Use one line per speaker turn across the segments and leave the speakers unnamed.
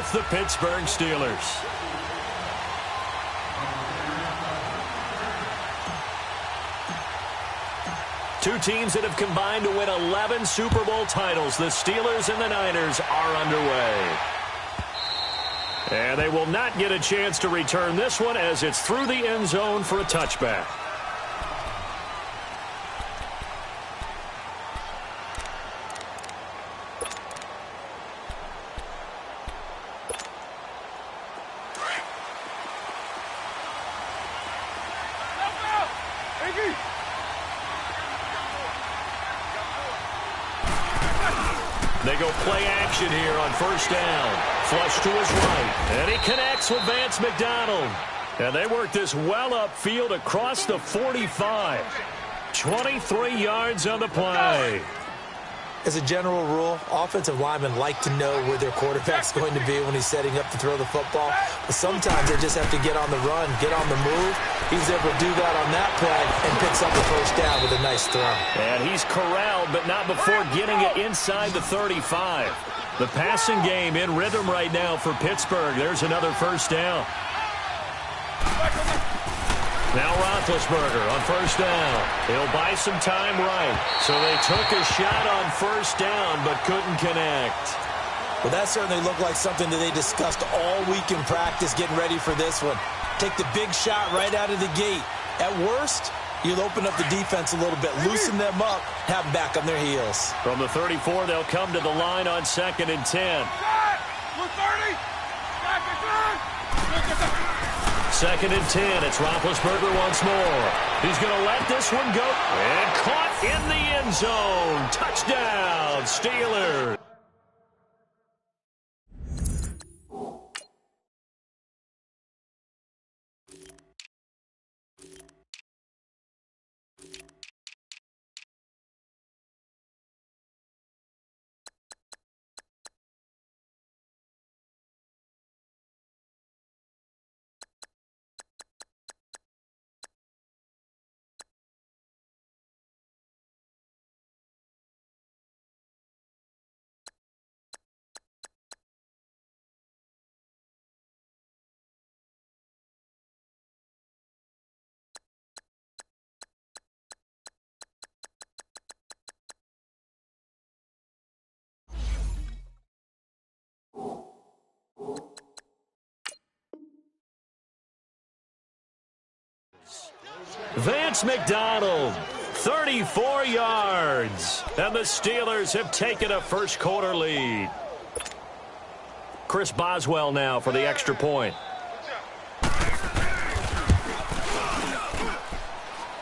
with the Pittsburgh Steelers. Two teams that have combined to win 11 Super Bowl titles. The Steelers and the Niners are underway. And they will not get a chance to return this one as it's through the end zone for a touchback. They go play action here on first down. Flush to his right. And he connects with Vance McDonald. And they work this well upfield across the 45. 23 yards on the play.
As a general rule, offensive linemen like to know where their quarterback's going to be when he's setting up to throw the football. But sometimes they just have to get on the run, get on the move. He's able to do that on that play and picks up the first down with a nice throw.
And he's corralled, but not before getting it inside the 35. The passing game in rhythm right now for Pittsburgh. There's another first down. Now Roethlisberger on first down. He'll buy some time right. So they took a shot on first down but couldn't connect.
Well, that certainly looked like something that they discussed all week in practice getting ready for this one. Take the big shot right out of the gate. At worst, you'll open up the defense a little bit, loosen them up, have them back on their heels.
From the 34, they'll come to the line on 2nd and 10. 2nd and 10. It's Roethlisberger once more. He's going to let this one go. And caught in the end zone. Touchdown, Steelers. Vance McDonald, 34 yards. And the Steelers have taken a first quarter lead. Chris Boswell now for the extra point.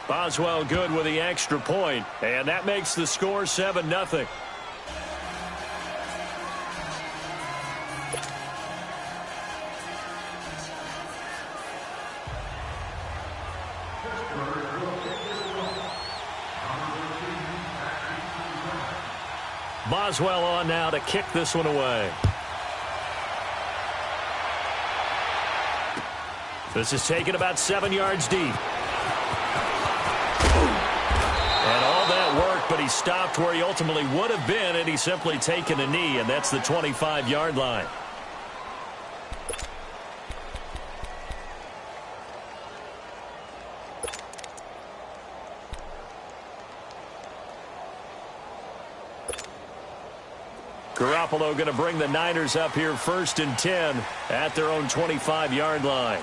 Boswell good with the extra point, and that makes the score 7-0. Boswell on now to kick this one away. This is taken about 7 yards deep. And all that work, but he stopped where he ultimately would have been, and he's simply taken a knee, and that's the 25-yard line. Garoppolo going to bring the Niners up here 1st and 10 at their own 25-yard line.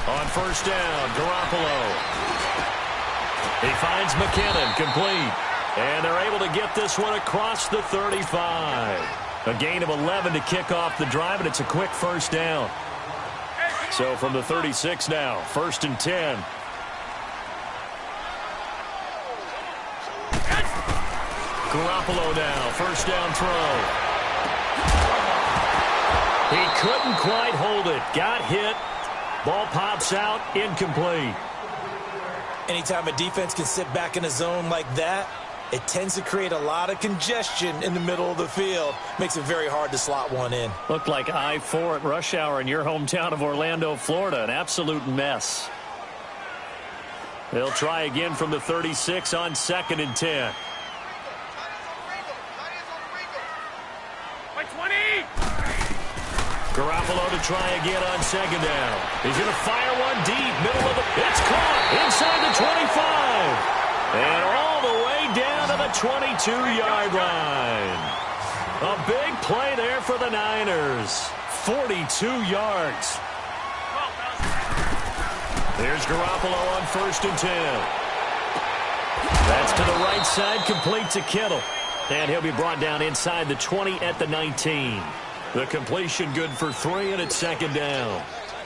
On first down, Garoppolo. He finds McKinnon, complete. And they're able to get this one across the 35. A gain of 11 to kick off the drive, and it's a quick first down. So from the 36 now, 1st and 10. Garoppolo now, first down throw. He couldn't quite hold it. Got hit. Ball pops out, incomplete.
Anytime a defense can sit back in a zone like that, it tends to create a lot of congestion in the middle of the field. Makes it very hard to slot one in.
Looked like I-4 at rush hour in your hometown of Orlando, Florida. An absolute mess. They'll try again from the 36 on 2nd and 10. Garoppolo to try again on second down. He's going to fire one deep, middle of the... It's caught inside the 25. And all the way down to the 22-yard line. A big play there for the Niners. 42 yards. There's Garoppolo on 1st and 10. That's to the right side, complete to Kittle. And he'll be brought down inside the 20 at the 19. The completion good for 3, and it's 2nd down.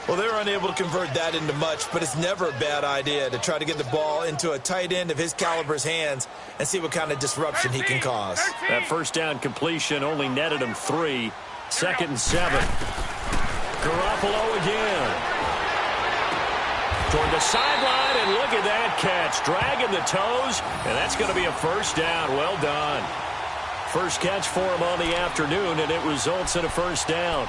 Well, they're unable to convert that into much, but it's never a bad idea to try to get the ball into a tight end of his caliber's hands and see what kind of disruption he can cause.
That 1st down completion only netted him 3. 2nd and 7. Garoppolo again. Toward the sideline, and look at that catch. Dragging the toes, and that's going to be a 1st down. Well done. First catch for him on the afternoon, and it results in a 1st down.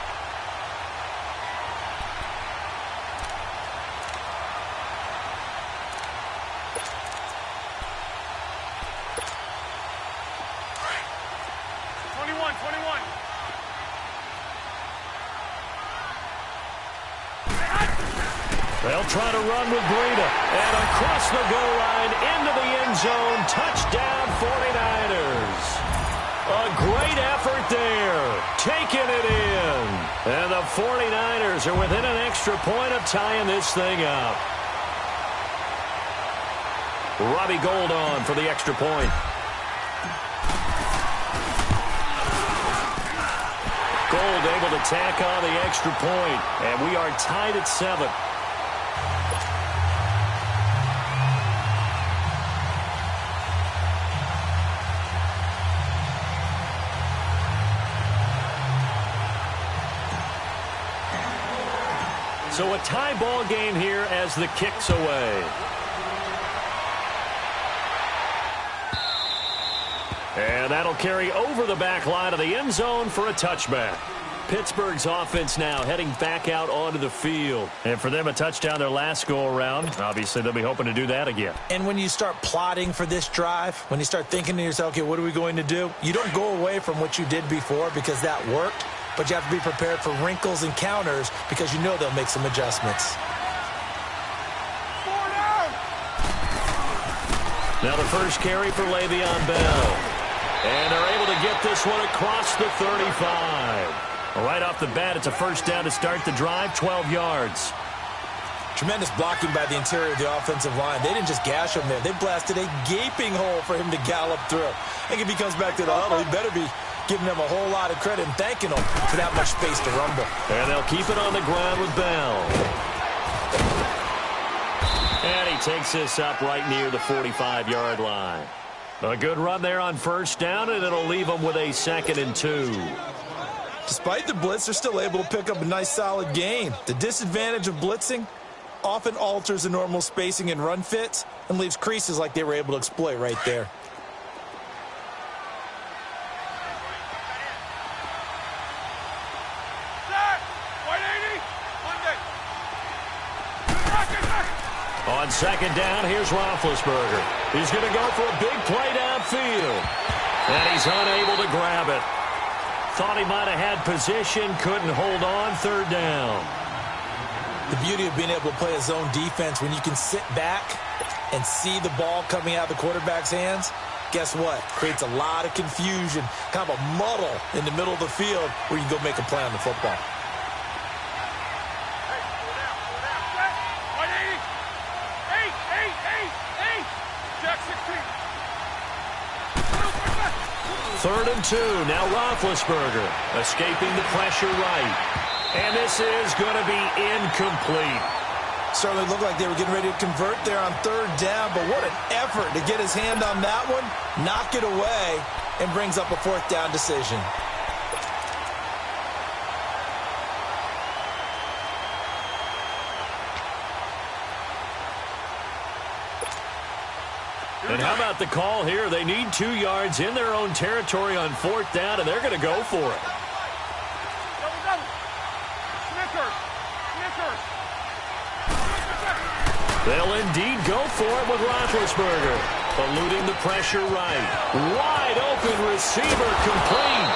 They'll try to run with Breida. And across the goal line into the end zone. Touchdown 49ers. A great effort there. Taking it in. And the 49ers are within an extra point of tying this thing up. Robbie Gould on for the extra point. Gould able to tack on the extra point. And we are tied at 7. So a tie ball game here as the kick's away. And that'll carry over the back line of the end zone for a touchback. Pittsburgh's offense now heading back out onto the field. And for them, a touchdown their last go-around. Obviously, they'll be hoping to do that again.
And when you start plotting for this drive, when you start thinking to yourself, okay, what are we going to do? You don't go away from what you did before because that worked. But you have to be prepared for wrinkles and counters because you know they'll make some adjustments.
Now the first carry for Le'Veon Bell. And they're able to get this one across the 35. Right off the bat, it's a 1st down to start the drive, 12 yards.
Tremendous blocking by the interior of the offensive line. They didn't just gash him there. They blasted a gaping hole for him to gallop through. I think if he comes back to the huddle, he better be giving them a whole lot of credit and thanking them for that much space to rumble.
And they'll keep it on the ground with Bell. And he takes this up right near the 45-yard line. A good run there on 1st down, and it'll leave them with a 2nd and 2.
Despite the blitz, they're still able to pick up a nice, solid gain. The disadvantage of blitzing often alters the normal spacing and run fits and leaves creases like they were able to exploit right there.
On 2nd down, here's Roethlisberger. He's going to go for a big play downfield. And he's unable to grab it. Thought he might have had position, couldn't hold on. 3rd down.
The beauty of being able to play a zone defense when you can sit back and see the ball coming out of the quarterback's hands, guess what? Creates a lot of confusion, kind of a muddle in the middle of the field where you can go make a play on the football.
Third and 2. Now Roethlisberger escaping the pressure right. And this is going to be incomplete.
Certainly looked like they were getting ready to convert there on 3rd down, but what an effort to get his hand on that one, knock it away, and brings up a 4th down decision.
And how about the call here? They need 2 yards in their own territory on 4th down, and they're going to go for it. They'll indeed go for it with Roethlisberger, eluding the pressure right. Wide open receiver complete.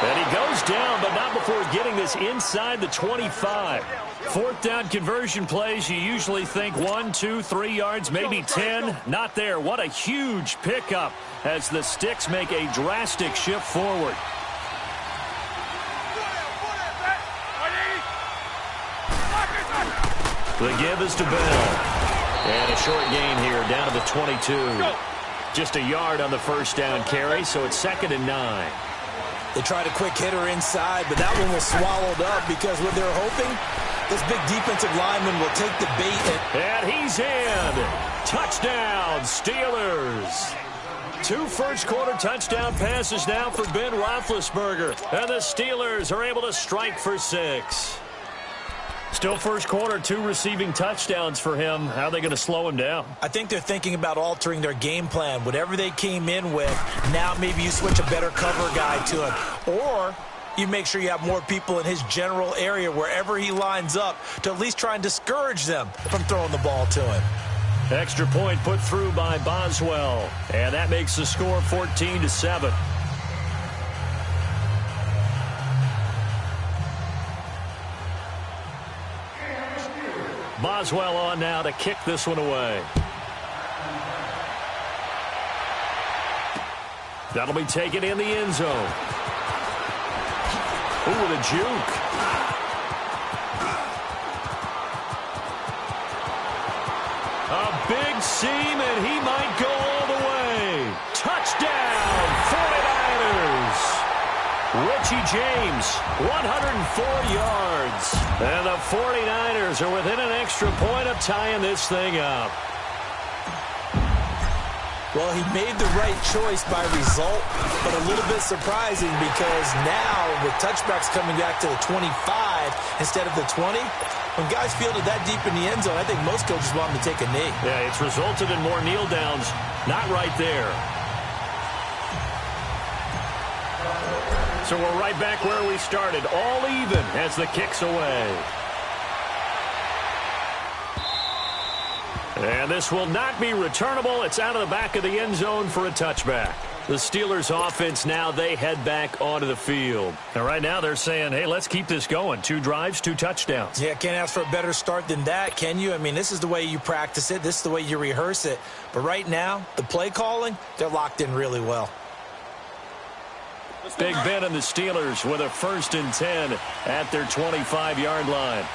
And he goes down, but not before getting this inside the 25. Fourth down conversion plays, you usually think 1, 2, 3 yards, maybe 10. Not there. What a huge pickup as the Sticks make a drastic shift forward. The give is to Bell. And a short gain here down to the 22. Just a yard on the first down carry, so it's 2nd and 9.
They tried a quick hitter inside, but that one was swallowed up because what they're hoping, this big defensive lineman will take the bait.
And he's in. Touchdown, Steelers. 2 first-quarter touchdown passes now for Ben Roethlisberger. And the Steelers are able to strike for 6. Still first quarter, 2 receiving touchdowns for him. How are they going to slow him down?
I think they're thinking about altering their game plan. Whatever they came in with, now maybe you switch a better cover guy to him. Or you make sure you have more people in his general area wherever he lines up to at least try and discourage them from throwing the ball to him.
Extra point put through by Boswell. And that makes the score 14-7. Boswell on now to kick this one away. That'll be taken in the end zone. Ooh, with a juke. A big seam, and he might go all the way. Touchdown, 49ers. Richie James, 104 yards. And the 49ers are within an extra point of tying this thing up.
Well, he made the right choice by result, but a little bit surprising because now with touchbacks coming back to the 25 instead of the 20, when guys fielded that deep in the end zone, I think most coaches want them to take a knee.
Yeah, it's resulted in more kneel downs. Not right there. So we're right back where we started, all even as the kick's away. And this will not be returnable. It's out of the back of the end zone for a touchback. The Steelers offense now, they head back onto the field. And right now they're saying, hey, let's keep this going. 2 drives, 2 touchdowns.
Yeah, can't ask for a better start than that, can you? I mean, this is the way you practice it. This is the way you rehearse it. But right now, the play calling, they're locked in really well.
Big Ben and the Steelers with a 1st and 10 at their 25-yard line.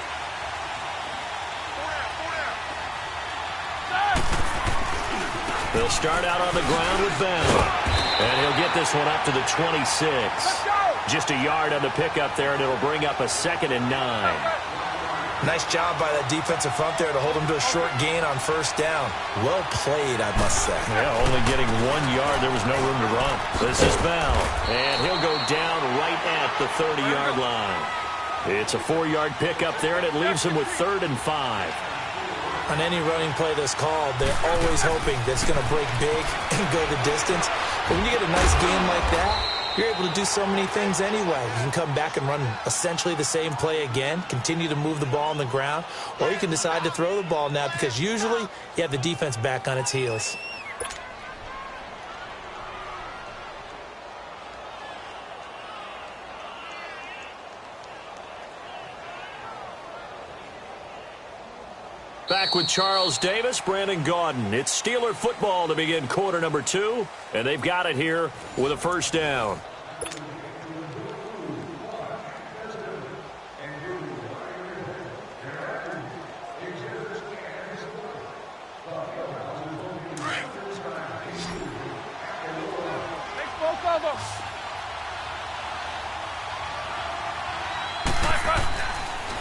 They'll start out on the ground with Bell. And he'll get this one up to the 26. Just a yard on the pickup there, and it'll bring up a 2nd and 9.
Nice job by that defensive front there to hold him to a short gain on 1st down. Well played, I must say.
Yeah, only getting 1 yard. There was no room to run. This is Bell, and he'll go down right at the 30-yard line. It's a 4-yard pickup there, and it leaves him with 3rd and 5.
On any running play that's called, they're always hoping that it's going to break big and go the distance. But when you get a nice game like that, you're able to do so many things anyway. You can come back and run essentially the same play again, continue to move the ball on the ground, or you can decide to throw the ball now because usually you have the defense back on its heels.
Back with Charles Davis, Brandon Gaudin. It's Steeler football to begin quarter number 2, and they've got it here with a 1st down.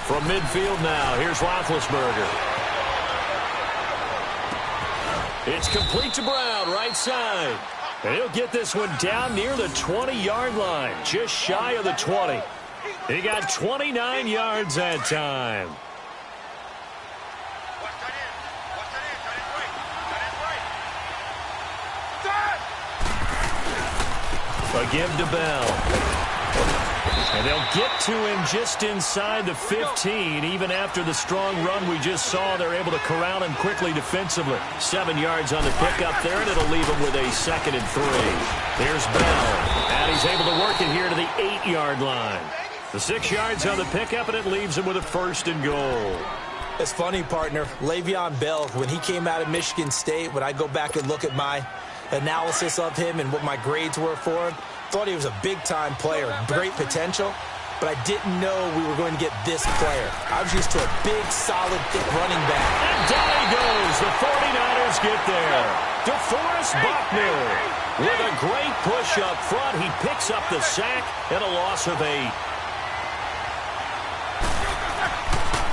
From midfield now, here's Roethlisberger. It's complete to Brown, right side. And he'll get this one down near the 20-yard line, just shy of the 20. He got 29 yards that time. A give to Bell. And they'll get to him just inside the 15. Even after the strong run we just saw, they're able to corral him quickly defensively. 7 yards on the pickup there, and it'll leave him with a 2nd and 3. Here's Bell, and he's he's able to work it here to the 8-yard line. The 6 yards on the pickup, and it leaves him with a 1st and goal.
It's funny, partner. Le'Veon Bell, when he came out of Michigan State, when I go back and look at my analysis of him and what my grades were for him, thought he was a big-time player, great potential, but I didn't know we were going to get this player. I was used to a big, solid, thick running back.
And down he goes. The 49ers get there. DeForest Buckner with a great push up front. He picks up the sack and a loss of 8.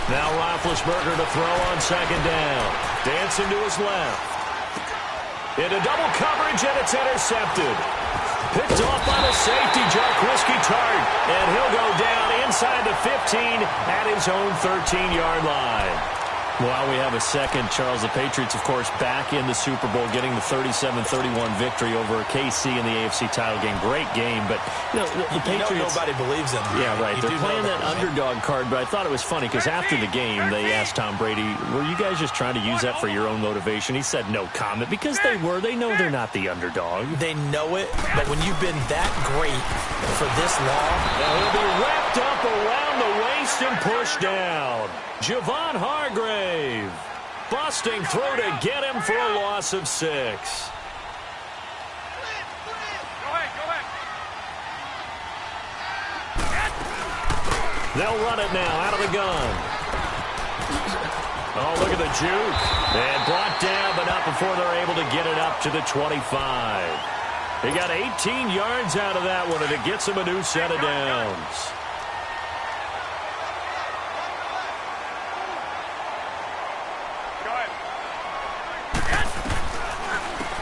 Now Roethlisberger to throw on 2nd down. Dancing to his left. Into double coverage, and it's intercepted. Picked off by the safety, Jarquiski Tart. And he'll go down inside the 15 at his own 13-yard line. Well, we have a second, Charles. The Patriots, of course, back in the Super Bowl, getting the 37-31 victory over KC in the AFC title game. Great game, but the Patriots...
nobody believes in them.
Yeah, right. They're playing that underdog card, but I thought it was funny because after the game, they asked Tom Brady, were you guys just trying to use that for your own motivation? He said no comment because they were. They know they're not the underdog.
They know it, but when you've been that great for this long...
Now he'll be wrapped up around the waist and pushed down. Javon Hargrave busting through to get him for a loss of 6. They'll run it now out of the gun. Oh, look at the juke. And brought down, but not before they're able to get it up to the 25. They got 18 yards out of that one, and it gets them a new set of downs.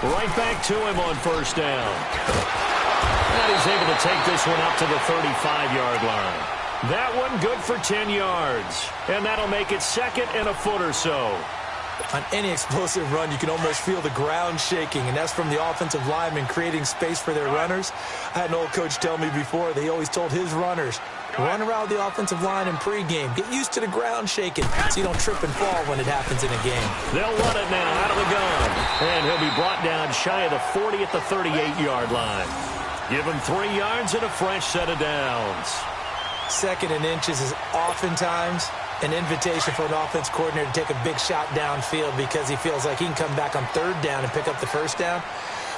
Right back to him on 1st down. And he's able to take this one up to the 35-yard line. That one good for 10 yards. And that'll make it 2nd and a foot or so.
On any explosive run, you can almost feel the ground shaking, and that's from the offensive linemen creating space for their runners. I had an old coach tell me before, they always told his runners, run around the offensive line in pregame. Get used to the ground shaking so you don't trip and fall when it happens in a game.
They'll run it now out of the gun. And he'll be brought down shy of the 40 at the 38-yard line. Give him 3 yards and a fresh set of downs.
2nd and inches is oftentimes an invitation for an offense coordinator to take a big shot downfield because he feels like he can come back on 3rd down and pick up the 1st down.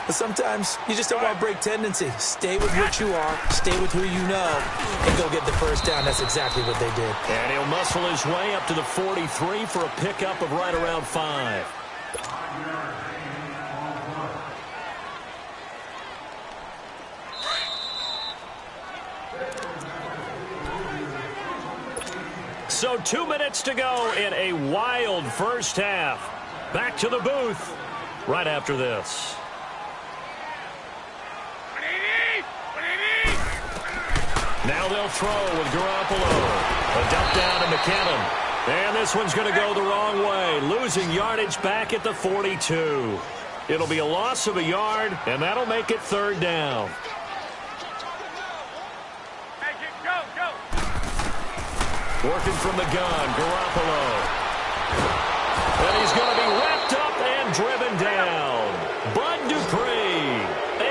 But sometimes you just don't want to break tendency. Stay with what you are, stay with who you know, and go get the 1st down. That's exactly what they did.
And he'll muscle his way up to the 43 for a pickup of right around 5. So 2 minutes to go in a wild first half. Back to the booth right after this. Now they'll throw with Garoppolo. A dump down to McKinnon. And this one's going to go the wrong way. Losing yardage back at the 42. It'll be a loss of a yard, and that'll make it 3rd down. Working from the gun, Garoppolo. And he's going to be wrapped up and driven down. Bud Dupree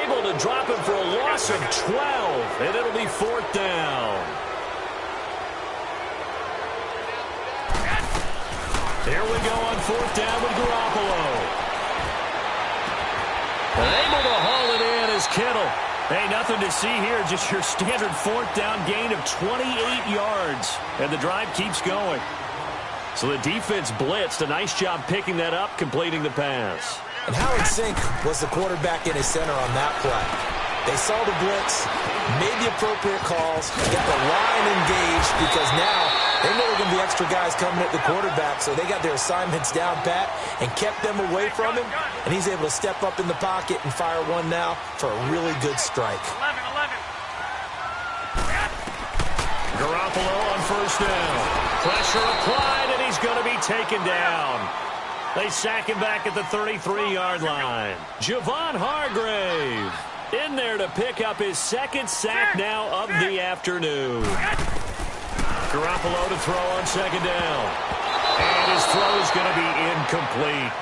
able to drop him for a loss of 12, and it'll be 4th down. Here we go on 4th down with Garoppolo. And able to haul it in is Kittle. Hey, nothing to see here, just your standard 4th down gain of 28 yards. And the drive keeps going. So the defense blitzed. A nice job picking that up, completing the pass.
And Howard Sink was the quarterback in his center on that play. They saw the blitz, made the appropriate calls, got the line engaged because now they know there are going to be extra guys coming at the quarterback, so they got their assignments down pat and kept them away from him, and he's able to step up in the pocket and fire one now for a really good strike.
Garoppolo on 1st down. Pressure applied, and he's going to be taken down. They sack him back at the 33-yard line. Javon Hargrave in there to pick up his 2nd sack now of the afternoon. Garoppolo to throw on 2nd down. And his throw is going to be incomplete.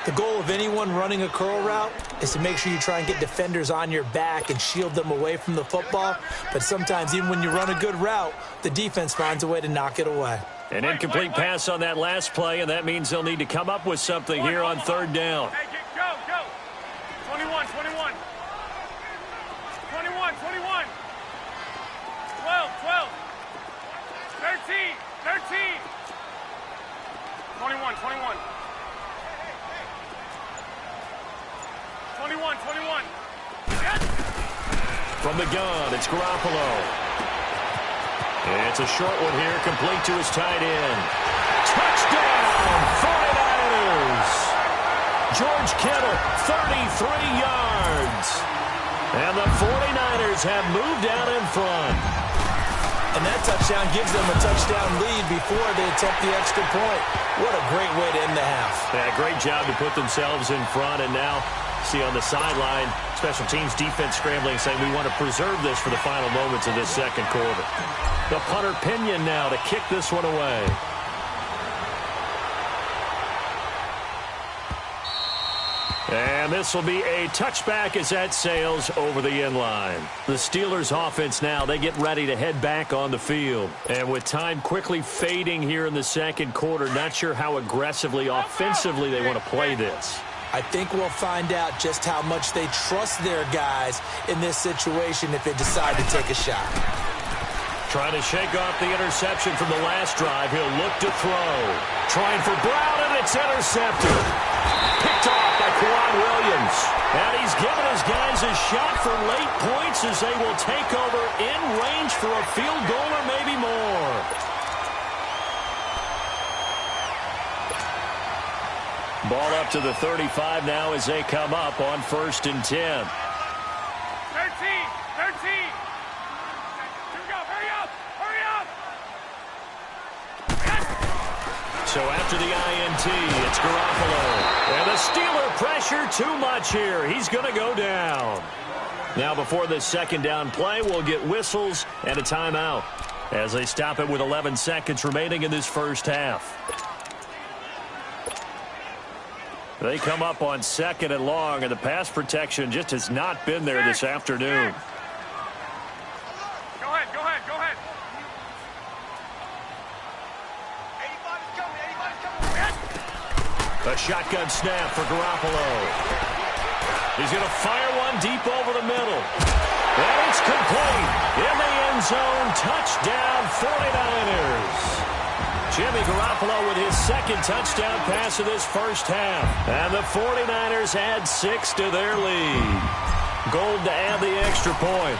The goal of anyone running a curl route is to make sure you try and get defenders on your back and shield them away from the football. But sometimes even when you run a good route, the defense finds a way to knock it away.
An incomplete pass on that last play, and that means they'll need to come up with something here on third down.
Hey, go, go. 21, 21. 21, 21. 12, 12. 13, 13. 21, 21. 21, 21. Yes.
From the gun, it's Garoppolo. It's a short one here, complete to his tight end. Touchdown, 49ers! George Kittle, 33 yards. And the 49ers have moved out in front.
And that touchdown gives them a touchdown lead before they attempt the extra point. What a great way to end the half.
Yeah, great job to put themselves in front. And now, see on the sideline, special teams defense scrambling, saying we want to preserve this for the final moments of this second quarter. The punter Pinion now to kick this one away. And this will be a touchback as that sails over the end line. The Steelers offense now, they get ready to head back on the field. And with time quickly fading here in the second quarter, not sure how aggressively, offensively they want to play this.
I think we'll find out just how much they trust their guys in this situation if they decide to take a shot.
Trying to shake off the interception from the last drive. He'll look to throw. Trying for Brown, and it's intercepted. Picked off by Kwan Williams. And he's given his guys a shot for late points as they will take over in range for a field goal or maybe more. Ball up to the 35 now as they come up on 1st and 10.
13, 13.
So after the INT, it's Garoppolo. And the Steeler pressure too much here. He's going to go down. Now before this second down play, we'll get whistles and a timeout as they stop it with 11 seconds remaining in this first half. They come up on 2nd and long, and the pass protection just has not been there this afternoon.
Go ahead, go ahead, go ahead.
A shotgun snap for Garoppolo. He's going to fire one deep over the middle. And it's complete. In the end zone, touchdown 49ers. Jimmy Garoppolo with his second touchdown pass of this first half. And the 49ers add 6 to their lead. Gold to add the extra point.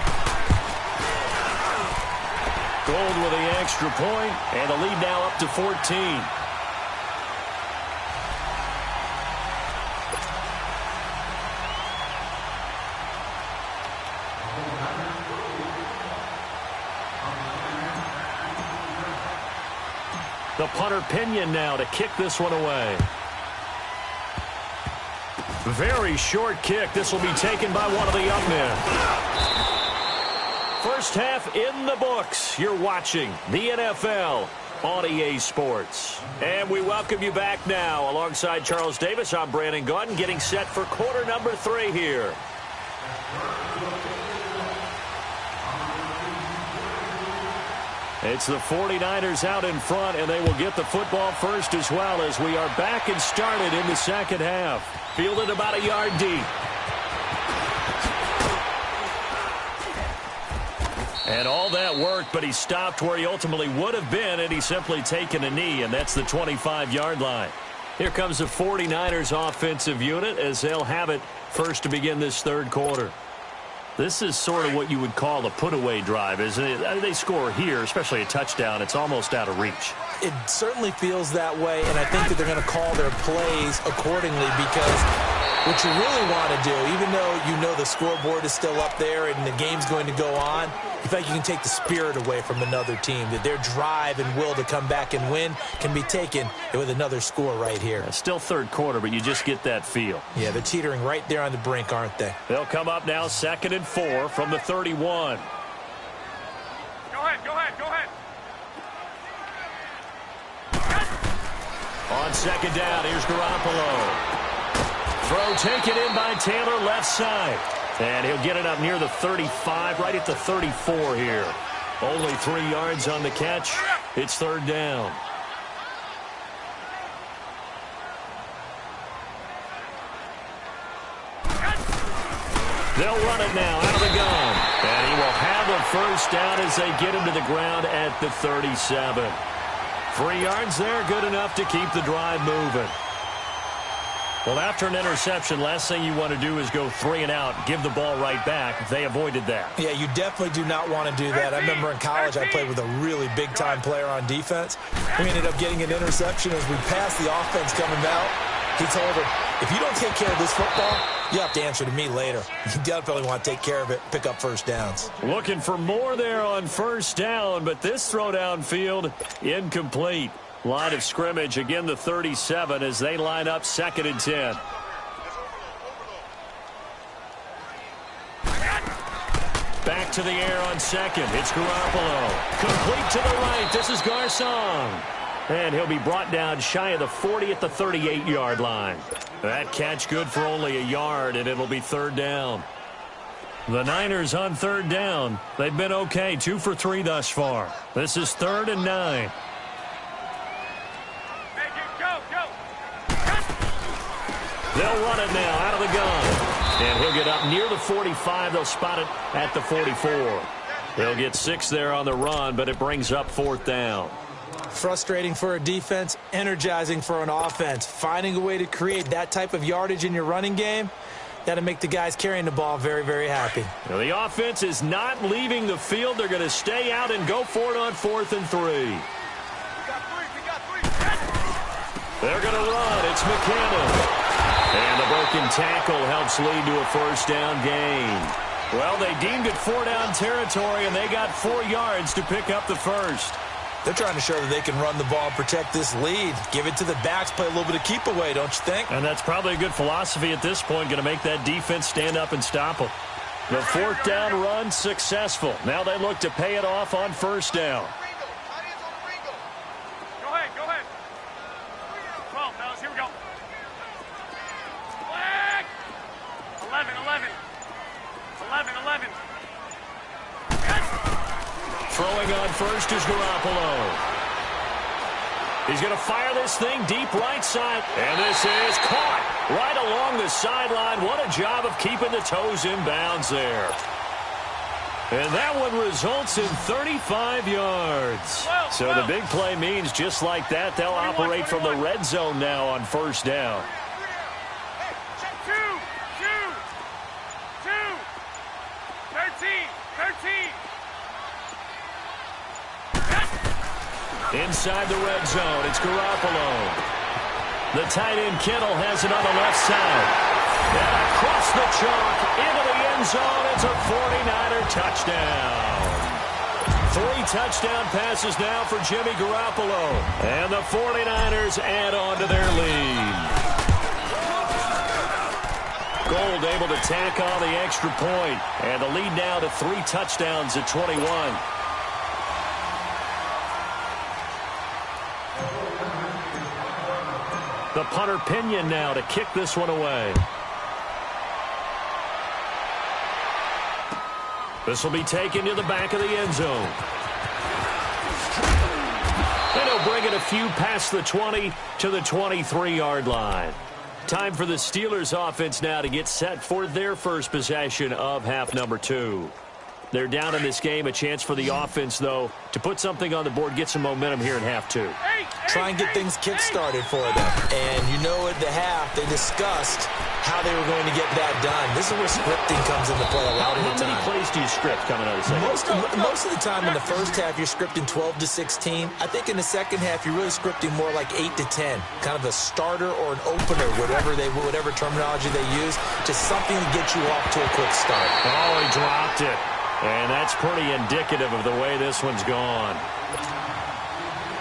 Gold with the extra point, and the lead now up to 14. The punter Pinion now to kick this one away. Very short kick. This will be taken by one of the young men. First half in the books. You're watching the NFL on EA Sports. And we welcome you back now. Alongside Charles Davis, I'm Brandon Gunn, getting set for quarter number 3 here. It's the 49ers out in front, and they will get the football first as well as we are back and started in the second half. Fielded about a yard deep. And all that worked, but he stopped where he ultimately would have been, and he's simply taken a knee, and that's the 25-yard line. Here comes the 49ers offensive unit as they'll have it first to begin this third quarter. This is sort of what you would call a put-away drive, isn't it? I mean, they score here, especially a touchdown. It's almost out of reach.
It certainly feels that way, and I think that they're going to call their plays accordingly because what you really want to do, even though you know the scoreboard is still up there and the game's going to go on, you feel like you can take the spirit away from another team, that their drive and will to come back and win can be taken with another score right here.
Still third quarter, but you just get that feel.
Yeah, they're teetering right there on the brink, aren't they?
They'll come up now 2nd and 4 from the 31.
Go ahead, go ahead, go ahead.
On second down, here's Garoppolo. Throw taken in by Taylor, left side. And he'll get it up near the 35, right at the 34 here. Only 3 yards on the catch. It's third down. They'll run it now out of the gun. And he will have a first down as they get him to the ground at the 37. 3 yards there, good enough to keep the drive moving. Well, after an interception, last thing you want to do is go 3 and out, give the ball right back. They avoided that.
Yeah, you definitely do not want to do that. I remember in college I played with a really big-time player on defense. We ended up getting an interception as we passed the offense coming out. He told him, if you don't take care of this football, you have to answer to me later. You definitely want to take care of it, pick up first downs.
Looking for more there on first down, but this throw downfield incomplete. Line of scrimmage, again the 37 as they line up 2nd and 10. Back to the air on 2nd. It's Garoppolo. Complete to the right. This is Garcon. And he'll be brought down shy of the 40 at the 38-yard line. That catch good for only a yard, and it'll be third down. The Niners on third down. They've been okay, 2 for 3 thus far. This is 3rd and 9. They'll run it now out of the gun. And he'll get up near the 45. They'll spot it at the 44. They'll get 6 there on the run, but it brings up 4th down.
Frustrating for a defense, energizing for an offense. Finding a way to create that type of yardage in your running game, that'll make the guys carrying the ball very, very happy.
Now, the offense is not leaving the field. They're going to stay out and go for it on 4th and 3. They're going to run. It's McKinnon. And the broken tackle helps lead to a first down gain. Well, they deemed it 4-down territory, and they got 4 yards to pick up the first.
They're trying to show that they can run the ball, protect this lead. Give it to the backs, play a little bit of keep away, don't you think?
And that's probably a good philosophy at this point, going to make that defense stand up and stop them. The 4th down run successful. Now they look to pay it off on first down.
Go ahead. 12, fellas, here we go. 11.
Throwing on first is Garoppolo. He's going to fire this thing deep right side. And this is caught right along the sideline. What a job of keeping the toes in bounds there. And that one results in 35 yards. So the big play means just like that, they'll operate from the red zone now on first down.
13.
Inside the red zone, it's Garoppolo. The tight end Kittle has it on the left side. And across the chalk, into the end zone, it's a 49er touchdown. 3 touchdown passes now for Jimmy Garoppolo. And the 49ers add on to their lead. Gold able to tack on the extra point. And the lead now to 3 touchdowns at 21. The punter Pinion now to kick this one away. This will be taken to the back of the end zone. And he'll bring it a few past the 20 to the 23-yard line. Time for the Steelers offense now to get set for their first possession of half number 2. They're down in this game. A chance for the offense, though, to put something on the board, get some momentum here in half 2.
Try and get things kick-started for them. And you know at the half, they discussed how they were going to get that done. This is where scripting comes into play a lot of the time.
How many plays do you script coming out of the second?
Most of the time in the first half, you're scripting 12 to 16. I think in the second half, you're really scripting more like 8 to 10. Kind of a starter or an opener, whatever terminology they use. Just something to get you off to a quick start.
Oh, he dropped it. And that's pretty indicative of the way this one's gone.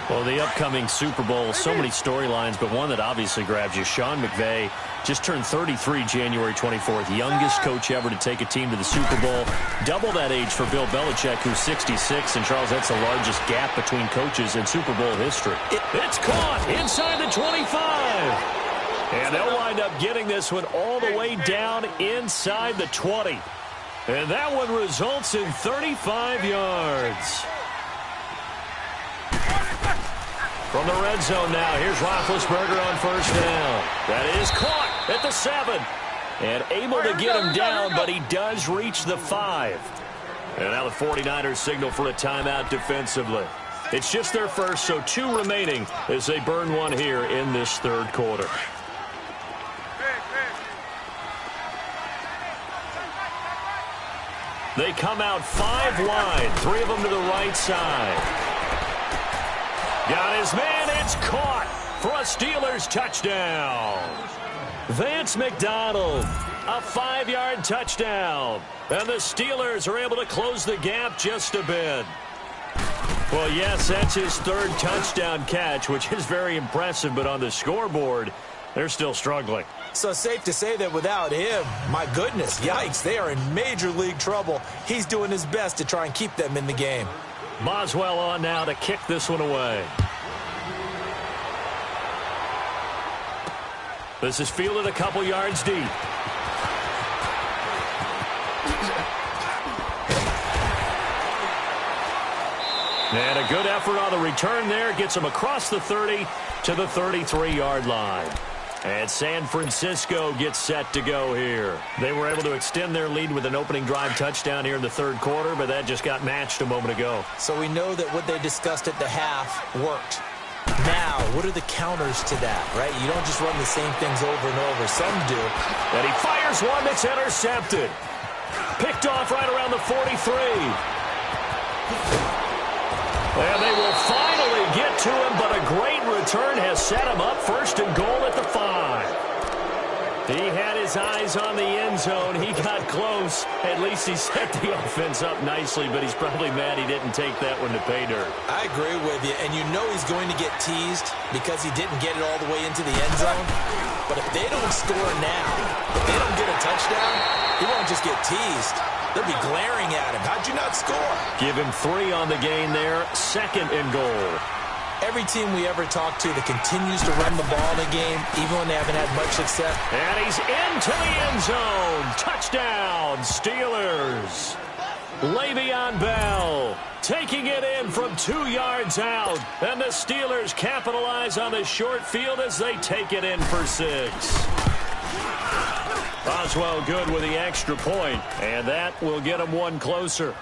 Well, the upcoming Super Bowl, so many storylines, but one that obviously grabs you. Sean McVay just turned 33 January 24th, youngest coach ever to take a team to the Super Bowl. Double that age for Bill Belichick, who's 66. And, Charles, that's the largest gap between coaches in Super Bowl history. It's caught inside the 25. And they'll wind up getting this one all the way down inside the 20. And that one results in 35 yards. From the red zone now, here's Roethlisberger on first down. That is caught at the 7. And able to get him down, but he does reach the 5. And now the 49ers signal for a timeout defensively. It's just their first, so 2 remaining as they burn one here in this third quarter. They come out 5 wide, 3 of them to the right side. Got his man, it's caught for a Steelers touchdown. Vance McDonald, a 5-yard touchdown. And the Steelers are able to close the gap just a bit. Well, yes, that's his 3rd touchdown catch, which is very impressive, but on the scoreboard, they're still struggling.
So safe to say that without him, my goodness, yikes, they are in major league trouble. He's doing his best to try and keep them in the game.
Boswell on now to kick this one away. This is fielded a couple yards deep. And a good effort on the return there. Gets him across the 30 to the 33-yard line. And San Francisco gets set to go here. They were able to extend their lead with an opening drive touchdown here in the third quarter, but that just got matched a moment ago.
So we know that what they discussed at the half worked. Now, what are the counters to that, right? You don't just run the same things over and over. Some do.
And he fires one that's intercepted. Picked off right around the 43. And they will finally get to him, but a great return has set him up first and goal at the 5. He had his eyes on the end zone. He got close. At least he set the offense up nicely, but he's probably mad he didn't take that one to pay dirt.
I agree with you, and you know he's going to get teased because he didn't get it all the way into the end zone. But if they don't score now, if they don't get a touchdown, he won't just get teased. They'll be glaring at him. How'd you not score?
Give him 3 on the gain there. 2nd and goal.
Every team we ever talk to that continues to run the ball in a game, even when they haven't had much success.
And he's into the end zone. Touchdown, Steelers. Le'Veon Bell taking it in from 2 yards out. And the Steelers capitalize on the short field as they take it in for 6. Boswell good with the extra point, and that will get him 1 closer.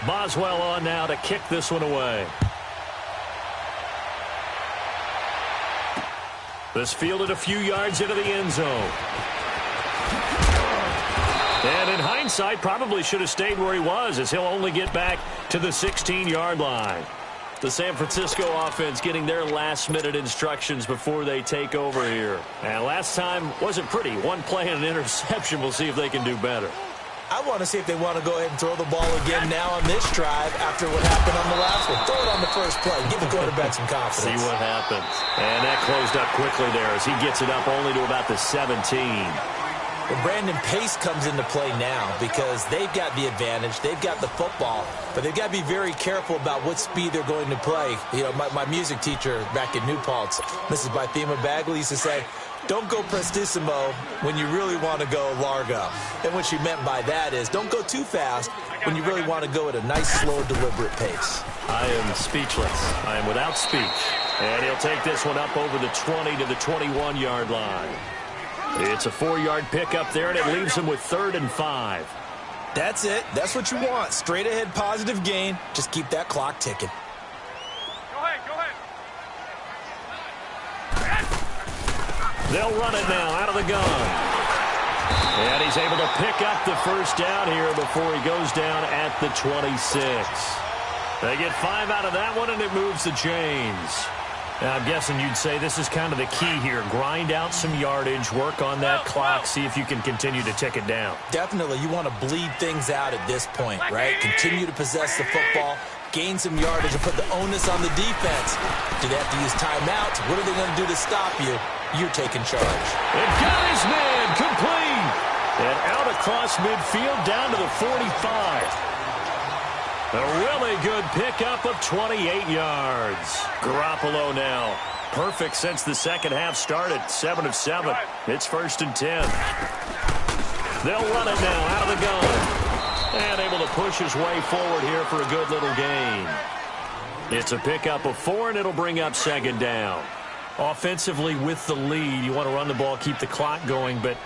Boswell on now to kick this one away. This fielded a few yards into the end zone. And in hindsight, probably should have stayed where he was, as he'll only get back to the 16-yard line. The San Francisco offense getting their last-minute instructions before they take over here. And last time wasn't pretty. 1 play and an interception. We'll see if they can do better.
I want to see if they want to go ahead and throw the ball again now on this drive after what happened on the last one. Throw it on the first play. Give the quarterback some confidence.
See what happens. And that closed up quickly there as he gets it up only to about the 17.
Well, Brandon, pace comes into play now because they've got the advantage. They've got the football, but they've got to be very careful about what speed they're going to play. You know, my music teacher back in New Paltz, Mrs. Bythema Bagley, used to say, don't go prestissimo when you really want to go largo. And what she meant by that is don't go too fast when you really want to go at a nice, slow, deliberate pace.
I am speechless. I am without speech. And he'll take this one up over the 20 to the 21-yard line. It's a 4-yard pickup there, and it leaves him with 3rd and 5.
That's it. That's what you want. Straight ahead, positive gain. Just keep that clock ticking.
Go ahead.
They'll run it now out of the gun. And he's able to pick up the first down here before he goes down at the 26. They get 5 out of that one, and it moves the chains. Now, I'm guessing you'd say this is kind of the key here. Grind out some yardage, work on that clock, see if you can continue to tick it down.
Definitely. You want to bleed things out at this point, right? Continue to possess the football, gain some yardage, and put the onus on the defense. Do they have to use timeouts? What are they going to do to stop you? You're taking charge.
It got his man complete. And out across midfield down to the 45. A really good pickup of 28 yards. Garoppolo now. Perfect since the second half started. 7 of 7. It's 1st and 10. They'll run it now out of the gun. And able to push his way forward here for a good little gain. It's a pickup of 4, and it'll bring up 2nd down. Offensively with the lead, you want to run the ball, keep the clock going, but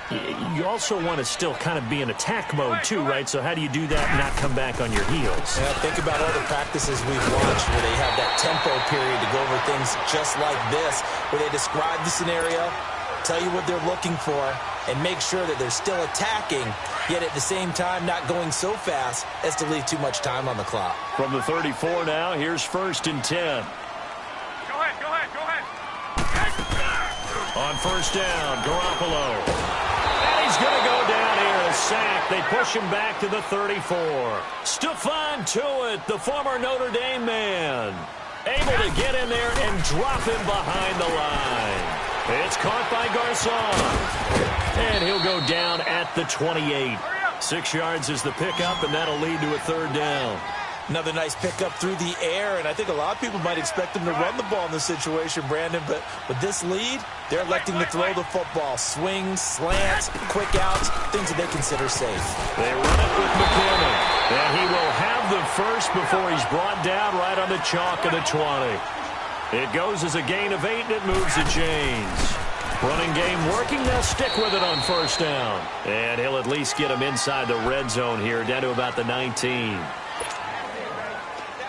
you also want to still kind of be in attack mode too, right? So how do you do that and not come back on your heels?
Yeah, think about all the practices we've watched where they have that tempo period to go over things just like this, where they describe the scenario, tell you what they're looking for, and make sure that they're still attacking, yet at the same time not going so fast as to leave too much time on the clock.
From the 34 now, here's 1st and 10. On 1st down, Garoppolo. And he's going to go down here, a sack. They push him back to the 34. Stephon Tuitt, the former Notre Dame man, able to get in there and drop him behind the line. It's caught by Garçon. And he'll go down at the 28. 6 yards is the pickup, and that'll lead to a 3rd down.
Another nice pickup through the air, and I think a lot of people might expect him to run the ball in this situation, Brandon, but with this lead, they're electing to throw the football. Swings, slants, quick outs, things that they consider safe.
They run it with McKinnon, and he will have the first before he's brought down right on the chalk of the 20. It goes as a gain of 8, and it moves the chains. Running game working. They'll stick with it on 1st down. And he'll at least get him inside the red zone here, down to about the 19.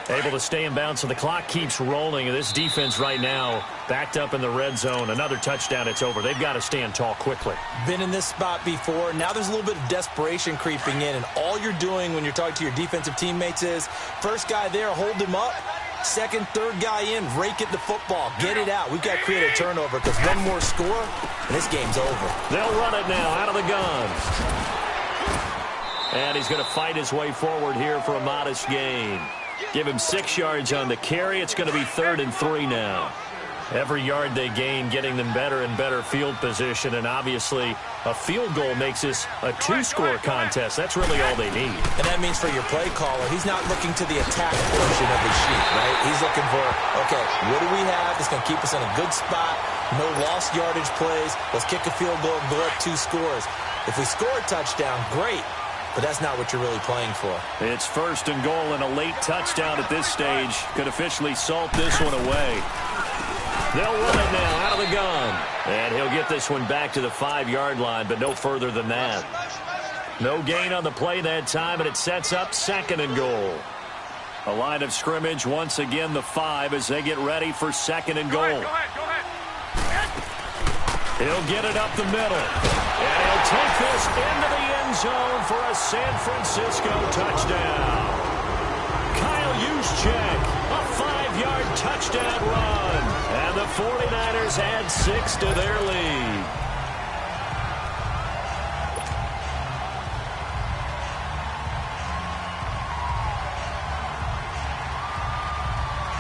Able to stay in bounds, so the clock keeps rolling. And this defense right now backed up in the red zone. Another touchdown, it's over. They've got to stand tall quickly.
Been in this spot before. Now there's a little bit of desperation creeping in, and all you're doing when you're talking to your defensive teammates is first guy there, hold him up. Second, third guy in, rake at the football. Get it out. We've got to create a turnover because one more score, and this game's over.
They'll run it now out of the gun. And he's going to fight his way forward here for a modest gain. Give him 6 yards on the carry. It's going to be 3rd and 3 now. Every yard they gain, getting them better and better field position. And obviously, a field goal makes this a 2-score contest. That's really all they need.
And that means for your play caller, he's not looking to the attack portion of the sheet, right? He's looking for, okay, what do we have that's going to keep us in a good spot? No lost yardage plays. Let's kick a field goal and go up 2 scores. If we score a touchdown, great. But that's not what you're really playing for.
It's 1st and goal, and a late touchdown at this stage could officially salt this one away. They'll run it now out of the gun. And he'll get this one back to the 5-yard line, but no further than that. No gain on the play that time, and it sets up 2nd and goal. A line of scrimmage, once again the 5 as they get ready for 2nd and goal.
Go ahead.
He'll get it up the middle. And he'll take this into the end zone for a San Francisco touchdown. Kyle Juszczyk, a 5-yard touchdown run. And the 49ers add 6 to their lead.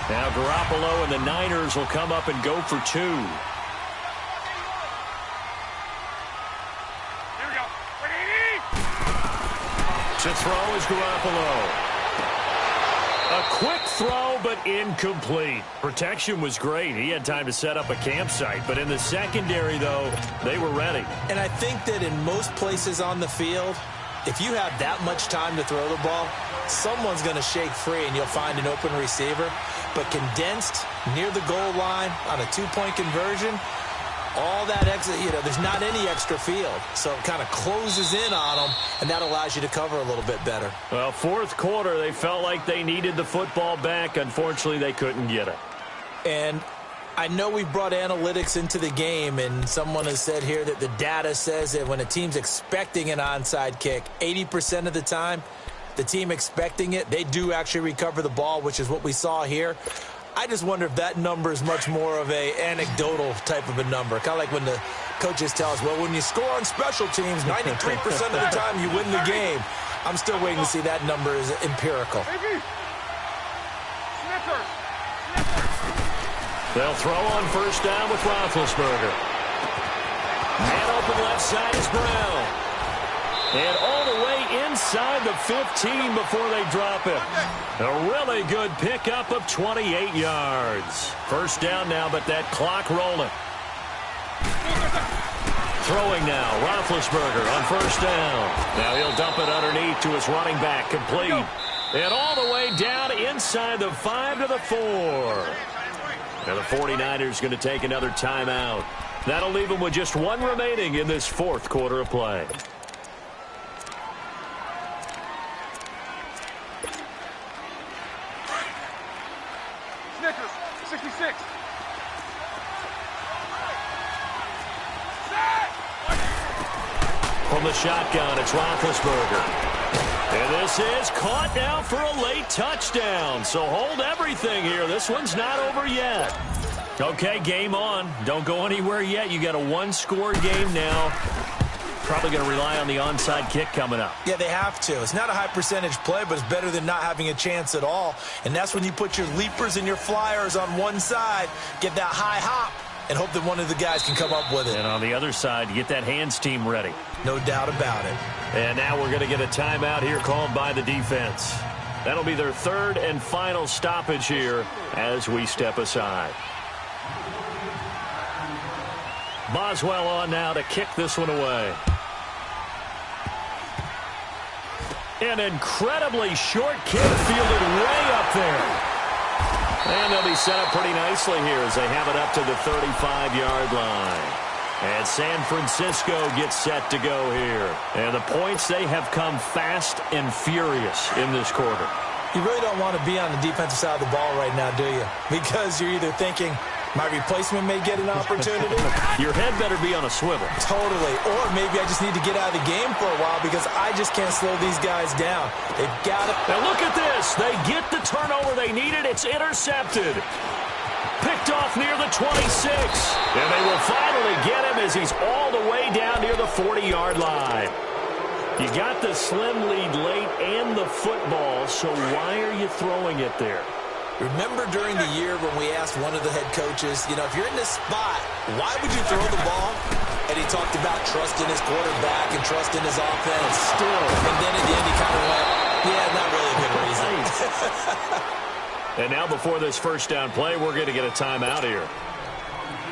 Now Garoppolo and the Niners will come up and go for 2. To throw is Garoppolo. A quick throw, but incomplete. Protection was great. He had time to set up a campsite. But in the secondary, though, they were ready.
And I think that in most places on the field, if you have that much time to throw the ball, someone's going to shake free and you'll find an open receiver. But condensed near the goal line on a 2-point conversion, all that exit, there's not any extra field. So it kind of closes in on them, and that allows you to cover a little bit better.
Well, 4th quarter, they felt like they needed the football back. Unfortunately, they couldn't get it.
And I know we brought analytics into the game, and someone has said here that the data says that when a team's expecting an onside kick, 80% of the time, the team expecting it, they do actually recover the ball, which is what we saw here. I just wonder if that number is much more of a anecdotal type of a number. Kind of like when the coaches tell us, well, when you score on special teams, 93% of the time you win the game. I'm still waiting to see that number is empirical.
They'll throw on 1st down with Roethlisberger. Man open left side is Brown. And all the way inside the 15 before they drop it. A really good pickup of 28 yards. First down now, but that clock rolling. Throwing now, Roethlisberger on first down. Now he'll dump it underneath to his running back, complete. And all the way down inside the 5 to the 4. Now the 49ers going to take another timeout. That'll leave them with just one remaining in this fourth quarter of play.
Snickers, 66.
From the shotgun, it's Roethlisberger. And this is caught now for a late touchdown. So hold everything here. This one's not over yet. Okay, game on. Don't go anywhere yet. You got a one-score game now. Probably going to rely on the onside kick coming up.
Yeah, they have to. It's not a high percentage play, but it's better than not having a chance at all. And that's when you put your leapers and your flyers on one side, get that high hop, and hope that one of the guys can come up with it.
And on the other side, get that hands team ready.
No doubt about it.
And now we're going to get a timeout here called by the defense. That'll be their third and final stoppage here as we step aside. Boswell on now to kick this one away. An incredibly short kick fielded way up there. And they'll be set up pretty nicely here as they have it up to the 35-yard line. And San Francisco gets set to go here. And the points, they have come fast and furious in this quarter.
You really don't want to be on the defensive side of the ball right now, do you? Because you're either thinking, my replacement may get an opportunity.
Your head better be on a swivel.
Totally. Or maybe I just need to get out of the game for a while because I just can't slow these guys down. They've got it.
Now look at this. They get the turnover they needed. It's intercepted. Picked off near the 26. And they will finally get him as he's all the way down near the 40-yard line. You got the slim lead late and the football, so why are you throwing it there?
Remember during the year when we asked one of the head coaches, you know, if you're in this spot, why would you throw the ball? And he talked about trusting his quarterback and trusting his offense.
Still.
And then at the end he kind of went, yeah, not really a good reason.
And now before this first down play, we're going to get a timeout here.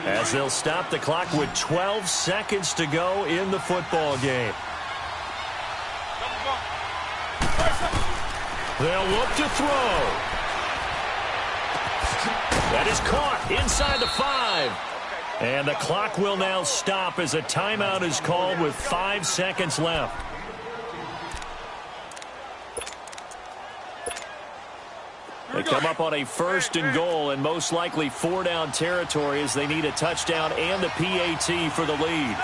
As they'll stop the clock with 12 seconds to go in the football game. They'll look to throw. That is caught inside the 5. And the clock will now stop as a timeout is called with 5 seconds left. They come up on a first and goal and most likely 4-down territory as they need a touchdown and the PAT for the lead.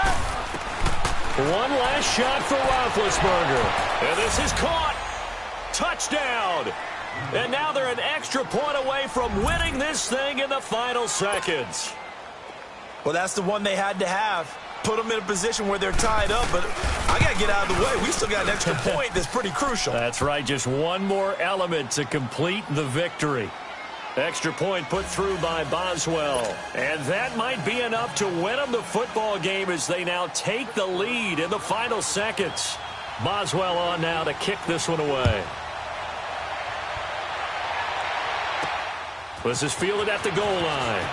One last shot for Roethlisberger. And this is caught. Touchdown. And now they're an extra point away from winning this thing in the final seconds.
Well, that's the one they had to have. Put them in a position where they're tied up, but I got to get out of the way. We still got an extra point that's pretty crucial.
That's right. Just one more element to complete the victory. Extra point put through by Boswell. And that might be enough to win them the football game as they now take the lead in the final seconds. Boswell on now to kick this one away. This is fielded at the goal line.